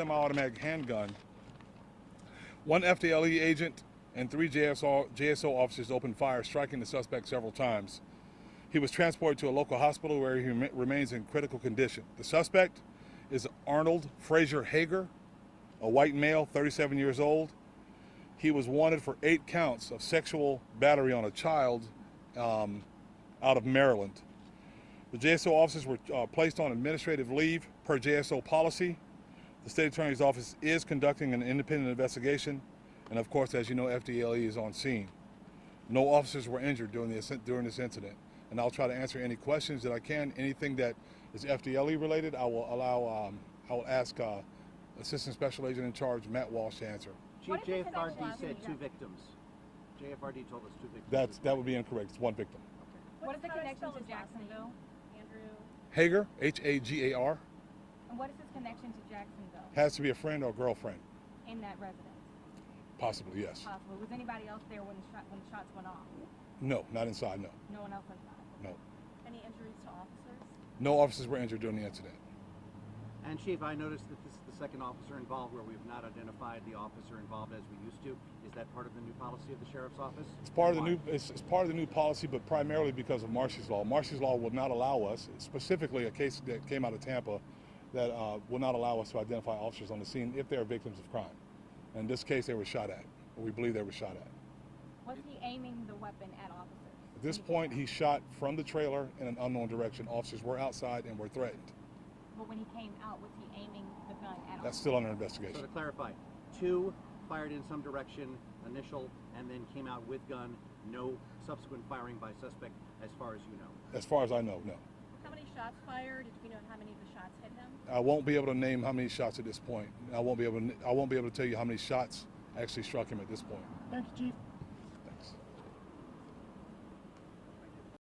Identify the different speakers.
Speaker 1: semi-automatic handgun. One FDLE agent and three JSO officers opened fire, striking the suspect several times. He was transported to a local hospital where he remains in critical condition. The suspect is Arnold Frazier Hager, a white male, 37 years old. He was wanted for 8 counts of sexual battery on a child out of Maryland. The JSO officers were placed on administrative leave per JSO policy. The state attorney's office is conducting an independent investigation, and of course, as you know, FDLE is on scene. No officers were injured during this incident, and I'll try to answer any questions that I can. Anything that is FDLE related, I will ask Assistant Special Agent in Charge Matt Walsh to answer.
Speaker 2: Chief, JFRD said 2 victims. JFRD told us 2 victims.
Speaker 1: That would be incorrect. It's 1 victim.
Speaker 3: Okay. What is the connection to Jacksonville? Andrew
Speaker 1: Hager, Hagar.
Speaker 3: And what is his connection to Jacksonville?
Speaker 1: Has to be a friend or girlfriend.
Speaker 3: In that residence?
Speaker 1: Possibly, yes.
Speaker 3: Possibly. Was anybody else there when the shots went off?
Speaker 1: No, not inside, no.
Speaker 3: No one else inside?
Speaker 1: No.
Speaker 3: Any injuries to officers?
Speaker 1: No officers were injured during the incident.
Speaker 2: And Chief, I noticed that this is the second officer involved where we have not identified the officer involved as we used to. Is that part of the new policy of the Sheriff's Office?
Speaker 1: It's part of the new policy, but primarily because of Marsy's Law. Marsy's Law will not allow us, specifically a case that came out of Tampa, that will not allow us to identify officers on the scene if they are victims of crime. In this case, they were shot at, or we believe they were shot at.
Speaker 3: Was he aiming the weapon at officers?
Speaker 1: At this point, he shot from the trailer in an unknown direction. Officers were outside and were threatened.
Speaker 3: But when he came out, was he aiming the gun at officers?
Speaker 1: That's still under investigation.
Speaker 2: So to clarify, 2 fired in some direction, initial, and then came out with gun. No subsequent firing by suspect, as far as you know.
Speaker 1: As far as I know, no.
Speaker 3: How many shots fired? Did we know how many of the shots hit him?
Speaker 1: I won't be able to name how many shots at this point. I won't be able to tell you how many shots actually struck him at this point.
Speaker 4: Thank you, Chief.